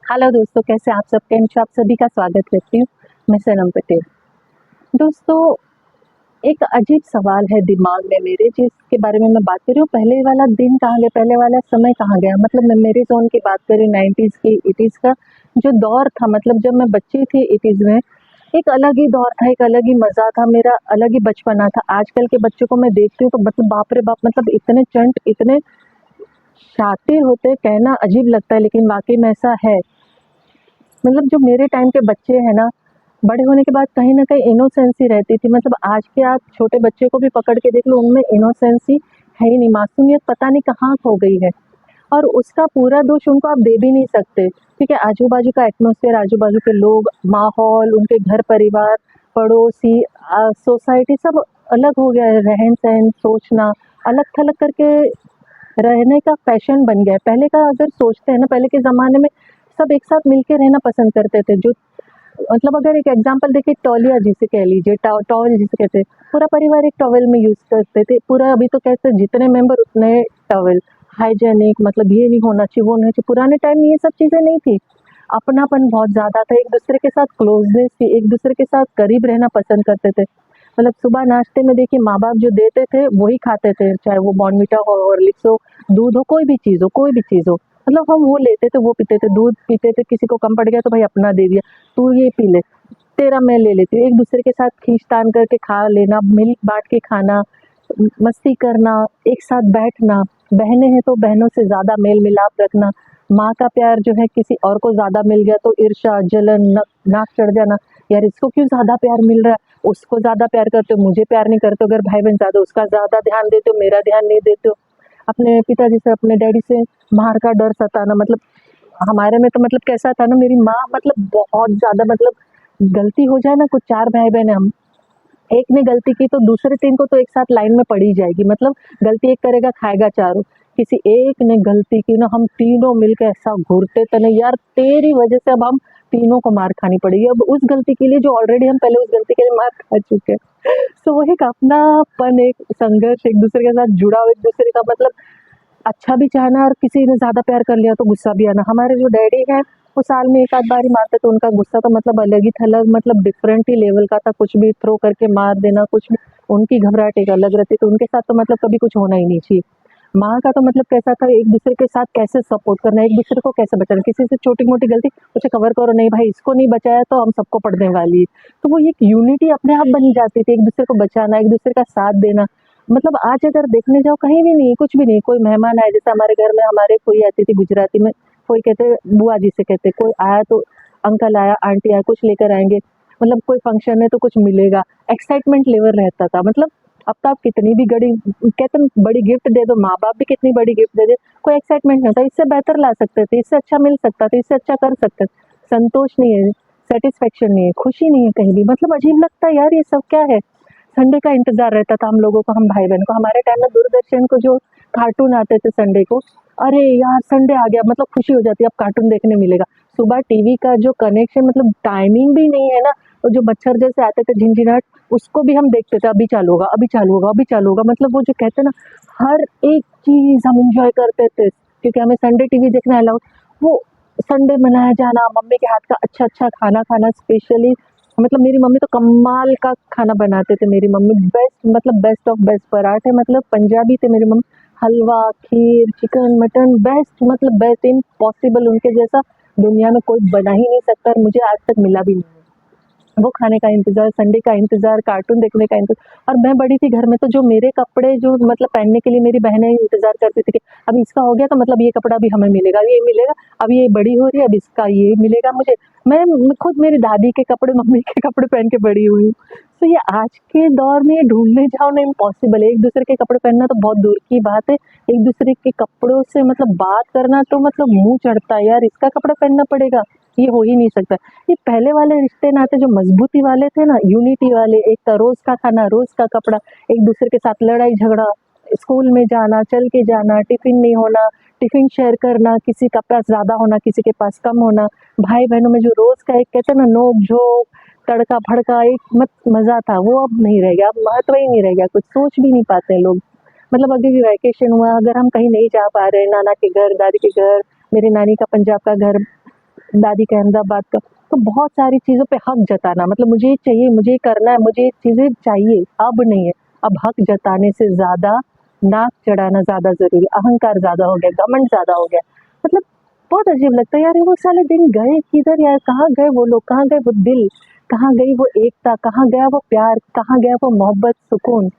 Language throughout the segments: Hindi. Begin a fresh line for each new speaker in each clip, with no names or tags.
हेलो दोस्तों, कैसे आप सब? आप सभी का स्वागत करती हूँ। मैं सनम पटेल। दोस्तों, एक अजीब सवाल है दिमाग में मेरे, जिसके बारे में मैं बात कर रही हूँ। पहले वाला दिन कहाँ गया, पहले वाला समय कहाँ गया? मतलब मैं मेरे ज़ोन की बात करूँ, 90s की, 80s का जो दौर था, मतलब जब मैं बच्ची थी 80s में, एक अलग ही दौर था, एक अलग ही मज़ा था, मेरा अलग ही बचपना था। आजकल के बच्चों को मैं देखती हूँ तो मतलब बाप रे बाप, मतलब इतने चंट, इतने शातिर होते हैं, कहना अजीब लगता है लेकिन वाक़ई में ऐसा है। मतलब जो मेरे टाइम के बच्चे हैं ना, बड़े होने के बाद कहीं न कहीं इनोसेंसी रहती थी। मतलब आज के आप छोटे बच्चे को भी पकड़ के देख लो, उनमें इनोसेंसी है ही नहीं, मासूमियत पता नहीं कहाँ खो गई है। और उसका पूरा दोष उनको आप दे भी नहीं सकते, ठीक है? आजू-बाजू का एटमॉस्फेयर, आजू-बाजू के लोग, माहौल, उनके घर परिवार, पड़ोसी, सोसाइटी सब अलग हो गया है। रहन-सहन, सोचना, अलग-थलग करके रहने का पैशन बन गया है। पहले का अगर सोचते हैं ना, पहले के ज़माने में सब एक साथ मिलके रहना पसंद करते थे। जो मतलब अगर एक एग्ज़ाम्पल देखिए, तौलिया जिसे कह लीजिए, टॉवल जिसे कहते हैं, पूरा परिवार एक टॉवल में यूज़ करते थे। पूरा अभी तो कहते हैं जितने मेंबर उतने टॉवल, हाइजीनिक, मतलब ये नहीं होना चाहिए, वो नहीं चाहिए। पुराने टाइम में ये सब चीज़ें नहीं थी। अपनापन बहुत ज़्यादा था, एक-दूसरे के साथ क्लोज़नेस थी, एक-दूसरे के साथ करीब रहना पसंद करते थे। मतलब सुबह नाश्ते में देखिए, माँ-बाप जो देते थे वही खाते थे, चाहे वो बॉर्नविटा हो, हॉर्लिक्स हो, दूध हो, कोई भी चीज़ हो, कोई भी चीज़ हो। मतलब हम वो लेते थे, वो पीते थे, दूध पीते थे, किसी को कम पड़ गया तो भाई अपना दे दिया, तू ये पी ले, तेरा मैं ले लेती हूँ। एक-दूसरे के साथ खींच-तान करके खा लेना, मिल बाँट के खाना, मस्ती करना, एक साथ बैठना, बहनें हैं तो बहनों से ज़्यादा मेल-मिलाप रखना। माँ का प्यार जो है किसी और को ज़्यादा मिल गया तो ईर्ष्या, जलन, नाक चढ़ जाना, यार इसको क्यों ज़्यादा प्यार मिल रहा है, उसको ज़्यादा प्यार करते हो, मुझे प्यार नहीं करते हो। अगर भाई-बहन ज़्यादा, उसका ज़्यादा ध्यान देते हो, मेरा ध्यान नहीं देते हो। अपने पिताजी से, अपने डैडी से मार का डर सताना। मतलब हमारे में तो मतलब कैसा था ना, मेरी माँ मतलब बहुत ज़्यादा, मतलब गलती हो जाए ना, कुछ 4 भाई-बहन हैं हम, एक ने गलती की तो दूसरे 3 को तो एक साथ लाइन में पड़ी जाएगी। मतलब गलती एक करेगा, खाएगा चारों। किसी एक ने गलती की ना, हम तीनों मिलके ऐसा घूरते तने, यार तेरी वजह से अब हम तीनों को मार खानी पड़ेगी। अब उस गलती के लिए जो ऑलरेडी हम पहले उस गलती के लिए मार खा चुके हैं। तो वो एक अपनापन, एक संघर्ष, एक-दूसरे के साथ जुड़ाव, एक-दूसरे का मतलब अच्छा भी चाहना, और किसी ने ज़्यादा प्यार कर लिया तो गुस्सा भी आना। हमारे जो डैडी हैं, वो साल में 1 आध बार ही मारते, तो उनका गुस्सा तो मतलब अलग ही था, अलग मतलब डिफरेंट ही लेवल का था। कुछ भी थ्रो करके मार देना, कुछ भी। उनकी घबराहट एक अलग रहती, तो उनके साथ तो मतलब कभी कुछ होना ही नहीं चाहिए। माँ का तो मतलब कैसा था, एक-दूसरे के साथ कैसे सपोर्ट करना, एक-दूसरे को कैसे बचाना, किसी से छोटी-मोटी गलती, उसे कवर करो, नहीं भाई इसको नहीं बचाया तो हम सबको पड़ने वाली है। तो वो एक यूनिटी अपने आप बन जाती थी, एक-दूसरे को बचाना, एक-दूसरे का साथ देना। मतलब आज अगर देखने जाओ, कहीं भी नहीं, कुछ भी नहीं। कोई मेहमान आए, जैसे हमारे घर में हमारे कोई आती थी गुजराती में, कोई कहते बुआ जी से कहते, कोई आया तो अंकल आया, आंटी आया, कुछ लेकर आएँगे। मतलब कोई फंक्शन है तो कुछ मिलेगा, एक्साइटमेंट लेवल रहता था। मतलब अब तो आप कितनी भी बड़ी कहते हैं बड़ी गिफ्ट दे दो, माँ-बाप भी कितनी बड़ी गिफ्ट दे दे, कोई एक्साइटमेंट नहीं होता। इससे बेहतर ला सकते थे, इससे अच्छा मिल सकता था, इससे अच्छा कर सकते थे। संतोष नहीं है, सैटिस्फैक्शन नहीं है, खुशी नहीं है कहीं भी। मतलब अजीब लगता है यार, ये सब क्या है? संडे का इंतज़ार रहता था हम लोगों को, हम भाई-बहन को। हमारे टाइम में दूरदर्शन को जो कार्टून आते थे संडे को, अरे यार संडे आ गया, मतलब खुशी हो जाती है, अब कार्टून देखने मिलेगा। सुबह टीवी का जो कनेक्शन, मतलब टाइमिंग भी नहीं है ना, तो जो मच्छर जैसे आते थे झिनझिनाहट, उसको भी हम देखते थे, अभी चालू होगा, अभी चालू होगा, अभी चालू होगा। मतलब वो जो कहते हैं ना, हर एक चीज़ हम एन्जॉय करते थे, क्योंकि हमें संडे टीवी देखना अलाउड। वो संडे मनाया जाना, मम्मी के हाथ का अच्छा-अच्छा खाना खाना स्पेशली। मतलब मेरी मम्मी तो कमाल का खाना बनाते थे। मेरी मम्मी बेस्ट, मतलब बेस्ट ऑफ बेस्ट पराठे, मतलब पंजाबी थे मेरी मम्मी। हलवा, खीर, चिकन, मटन, बेस्ट, मतलब बेस्ट, इम्पॉसिबल उनके जैसा दुनिया में कोई बना ही नहीं सकता, और मुझे आज तक मिला भी नहीं। वो खाने का इंतज़ार, संडे का इंतज़ार, कार्टून देखने का इंतज़ार। और मैं बड़ी थी घर में, तो जो मेरे कपड़े जो मतलब पहनने के लिए मेरी बहनें इंतज़ार करती थी कि अब इसका हो गया तो मतलब ये कपड़ा भी हमें मिलेगा, ये मिलेगा, अब ये बड़ी हो रही है, अब इसका ये मिलेगा मुझे। मैं खुद मेरी दादी के कपड़े, मम्मी के कपड़े पहन के बड़ी हुई हूँ। तो ये आज के दौर में ये ढूँढने जाओ ना, इम्पॉसिबल है। एक-दूसरे के कपड़े पहनना तो बहुत दूर की बात है, एक-दूसरे के कपड़ों से मतलब बात करना तो मतलब मुँह चढ़ता है, यार इसका कपड़ा पहनना पड़ेगा, ये हो ही नहीं सकता। ये पहले वाले रिश्ते नाते जो मजबूती वाले थे ना, यूनिटी वाले, एक तो रोज का खाना, रोज का कपड़ा, एक दूसरे के साथ लड़ाई झगड़ा, स्कूल में जाना, चल के जाना, टिफिन नहीं होना, टिफिन शेयर करना, किसी का पास ज्यादा होना, किसी के पास कम होना, भाई बहनों में जो रोज का एक कहते हैं ना नोक झोंक, तड़का भड़का, एक मजा था, वो अब नहीं रह गया। अब महत्व ही नहीं रह गया, कुछ सोच भी नहीं पाते हैं लोग। मतलब अभी भी वैकेशन हुआ, अगर हम कहीं नहीं जा पा रहे, नाना के घर, दादी के घर, मेरी नानी का पंजाब का घर, दादी के अहमदाबाद का, तो बहुत सारी चीज़ों पे हक जताना, मतलब मुझे ये चाहिए, मुझे ये करना है, मुझे ये चीज़ें चाहिए, अब नहीं है। अब हक जताने से ज़्यादा नाक चढ़ाना ज़्यादा ज़रूरी, अहंकार ज़्यादा हो गया, घमंड ज़्यादा हो गया। मतलब बहुत अजीब लगता है यार, ये वो साले दिन गए किधर यार? कहाँ गए वो लोग? कहाँ गए वो दिल? कहाँ गई वो एकता? कहाँ गया वो प्यार? कहाँ गया वो मोहब्बत, सुकून?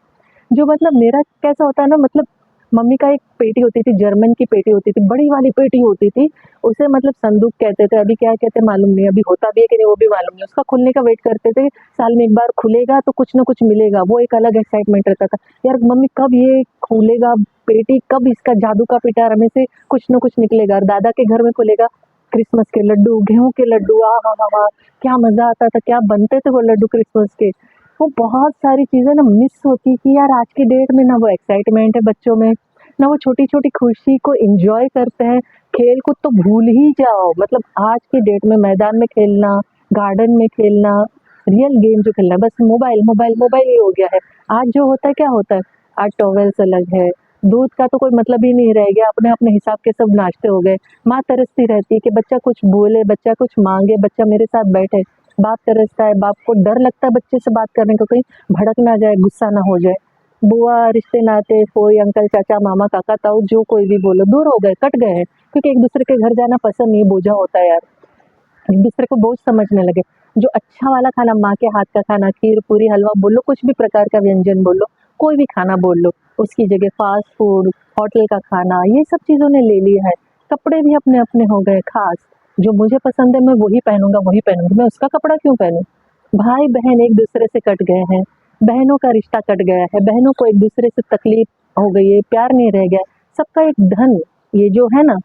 जो मतलब मेरा कैसा होता है ना, मतलब मम्मी का एक पेटी होती थी, जर्मन की पेटी होती थी, बड़ी वाली पेटी होती थी, उसे मतलब संदूक कहते थे, अभी क्या कहते हैं मालूम नहीं, अभी होता भी है कि नहीं वो भी मालूम नहीं। उसका खुलने का वेट करते थे, साल में एक बार खुलेगा तो कुछ ना कुछ मिलेगा, वो एक अलग एक्साइटमेंट रहता था। यार मम्मी कब ये खुलेगा पेटी, कब इसका जादू का पिटार हमें से कुछ ना कुछ निकलेगा। और दादा के घर में खुलेगा क्रिसमस के लड्डू, गेहूँ के लड्डू, आहा! क्या मज़ा आता था, क्या बनते थे वो लड्डू क्रिसमस के। वो बहुत सारी चीज़ें ना मिस होती कि यार आज की डेट में ना वो एक्साइटमेंट है बच्चों में, ना वो छोटी-छोटी खुशी को एन्जॉय करते हैं। खेल-कूद तो भूल ही जाओ, मतलब आज की डेट में मैदान में खेलना, गार्डन में खेलना, रियल गेम जो खेलना है, बस मोबाइल, मोबाइल, मोबाइल ही हो गया है। आज जो होता है क्या होता है, आज टॉवेल्स अलग है, दूध का तो कोई मतलब ही नहीं रह गया, अपने-अपने हिसाब के सब नाश्ते हो गए। माँ तरसती रहती है कि बच्चा कुछ बोले, बच्चा कुछ माँगे, बच्चा मेरे साथ बैठे। बाप तरसता है, बाप को डर लगता है बच्चे से बात करने को, कहीं भड़क ना जाए, गुस्सा ना हो जाए। बुआ, रिश्ते नाते, कोई अंकल, चाचा, मामा, काका, ताऊ जो कोई भी बोलो, दूर हो गए, कट गए हैं, क्योंकि एक दूसरे के घर जाना पसंद नहीं, बोझा होता है यार। एक दूसरे को बोझ समझने लगे। जो अच्छा वाला खाना, माँ के हाथ का खाना, खीर, पूरी, हलवा बोलो, कुछ भी प्रकार का व्यंजन बोलो, कोई भी खाना बोल लो, उसकी जगह फास्ट फूड, होटल का खाना, ये सब चीज़ों ने ले लिया है। कपड़े भी अपने-अपने हो गए खास, जो मुझे पसंद है मैं वही पहनूँगा, वही पहनूँगी, मैं उसका कपड़ा क्यों पहनूँ? भाई-बहन एक दूसरे से कट गए हैं, बहनों का रिश्ता कट गया है, बहनों को एक दूसरे से तकलीफ हो गई है, प्यार नहीं रह गया है। सबका एक धन, ये जो है ना,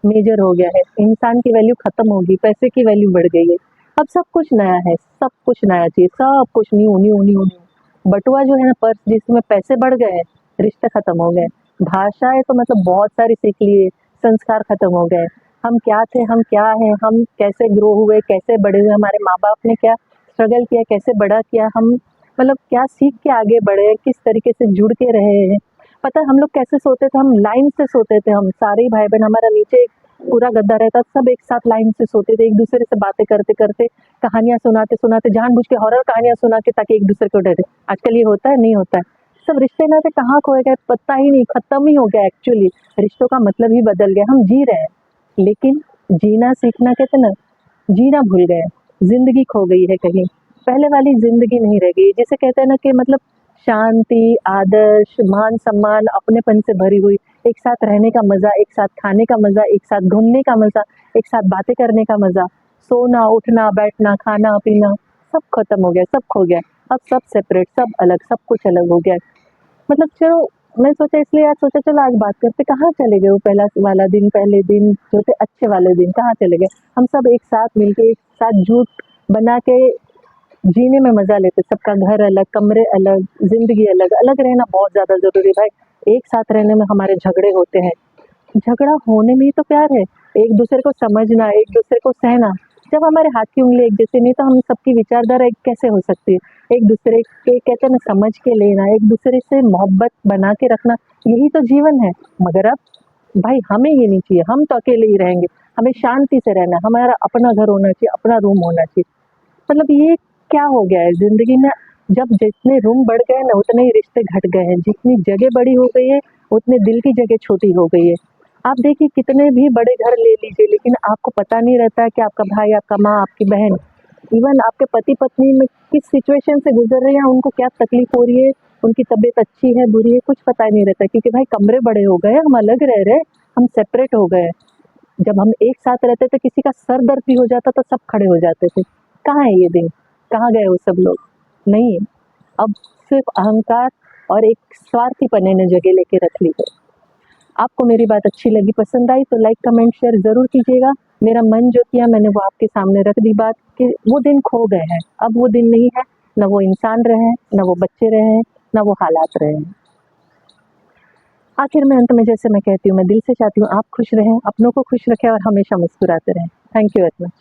मेजर हो गया है, इंसान की वैल्यू खत्म होगी, पैसे की वैल्यू बढ़ गई है। अब सब कुछ नया है, सब कुछ नया चाहिए, सब कुछ न्यू न्यू न्यू न्यू। बटुआ जो है ना पर्स, जिसमें पैसे बढ़ गए हैं, रिश्ते खत्म हो गए। भाषाएं तो मतलब बहुत सारी सीख लिए, संस्कार खत्म हो गए। हम क्या थे, हम क्या हैं, हम कैसे ग्रो हुए, कैसे बड़े हुए, हमारे माँ बाप ने क्या स्ट्रगल किया, कैसे बड़ा किया, हम मतलब क्या सीख के आगे बढ़े, किस तरीके से जुड़ के रहे हैं। पता है हम लोग कैसे सोते थे, हम लाइन से सोते थे, हम सारे ही भाई बहन, हमारा नीचे एक पूरा गद्दा रहता, सब एक साथ लाइन से सोते थे, एक दूसरे से बातें करते करते, कहानियां सुनाते सुनाते, जानबूझ के हॉरर कहानियां सुना के, ताकि एक दूसरे को डरे। आजकल ये होता है, नहीं होता है। सब रिश्ते नाते कहाँ खोए गए, पता ही नहीं, खत्म ही हो गया एक्चुअली। रिश्तों का मतलब ही बदल गया, हम जी रहे हैं लेकिन जीना सीखना, कहते ना, जीना भूल गए, जिंदगी खो गई है कहीं, पहले वाली जिंदगी नहीं रह गई, जिसे कहते हैं ना कि मतलब शांति, आदर्श, मान सम्मान, अपनेपन से भरी हुई, एक साथ रहने का मजा, एक साथ खाने का मजा, एक साथ घूमने का मजा, एक साथ बातें करने का मजा, सोना उठना बैठना खाना पीना, सब खत्म हो गया, सब खो गया। अब सब सेपरेट, सब अलग, सब कुछ अलग हो गया। मतलब चलो, मैं सोचा इसलिए आज सोचा चलो आज बात करते, कहाँ चले गए वो पहला वाला दिन, पहले दिन जो थे अच्छे वाले दिन, कहाँ चले गए? हम सब एक साथ मिलके, एक साथ जुट बना के जीने में मजा लेते, सबका घर अलग, कमरे अलग, जिंदगी अलग, अलग रहना बहुत ज्यादा जरूरी है भाई। एक साथ रहने में हमारे झगड़े होते हैं, झगड़ा होने में ही तो प्यार है, एक दूसरे को समझना, एक दूसरे को सहना। जब हमारे हाथ की उंगली एक जैसे नहीं, तो हम सबकी विचारधारा एक कैसे हो सकती है? एक दूसरे के, कहते हैं ना, समझ के लेना, एक दूसरे से मोहब्बत बना के रखना, यही तो जीवन है। मगर अब भाई हमें ये नहीं चाहिए, हम तो अकेले ही रहेंगे, हमें शांति से रहना, हमारा अपना घर होना चाहिए, अपना रूम होना चाहिए। मतलब ये क्या हो गया है ज़िंदगी में? जब जितने रूम बढ़ गए ना, उतने ही रिश्ते घट गए हैं, जितनी जगह बड़ी हो गई है, उतने दिल की जगह छोटी हो गई है। आप देखिए कितने भी बड़े घर ले लीजिए, लेकिन आपको पता नहीं रहता है कि आपका भाई, आपका माँ, आपकी बहन, इवन आपके पति-पत्नी में किस सिचुएशन से गुज़र रहे हैं, उनको क्या तकलीफ़ हो रही है, उनकी तबीयत अच्छी है, बुरी है, कुछ पता ही नहीं रहता, क्योंकि भाई कमरे बड़े हो गए हैं, हम अलग रह रहे हैं, हम सेपरेट हो गए हैं। जब हम एक साथ रहते थे, किसी का सर दर्द भी हो जाता तो सब खड़े हो जाते थे। कहाँ है ये दिन? कहाँ गए वो सब लोग? नहीं है। अब सिर्फ अहंकार और एक स्वार्थीपने ने जगह लेके रख ली है। आपको मेरी बात अच्छी लगी, पसंद आई तो लाइक, कमेंट, शेयर ज़रूर कीजिएगा। मेरा मन जो किया मैंने वो आपके सामने रख दी बात, कि वो दिन खो गए हैं, अब वो दिन नहीं है, ना वो इंसान रहे हैं, ना वो बच्चे रहे हैं, ना वो हालात रहे हैं। आखिर में अंत में जैसे मैं कहती हूँ, मैं दिल से चाहती हूँ आप खुश रहें, अपनों को खुश रखें और हमेशा मुस्कुराते रहें। Thank you very much.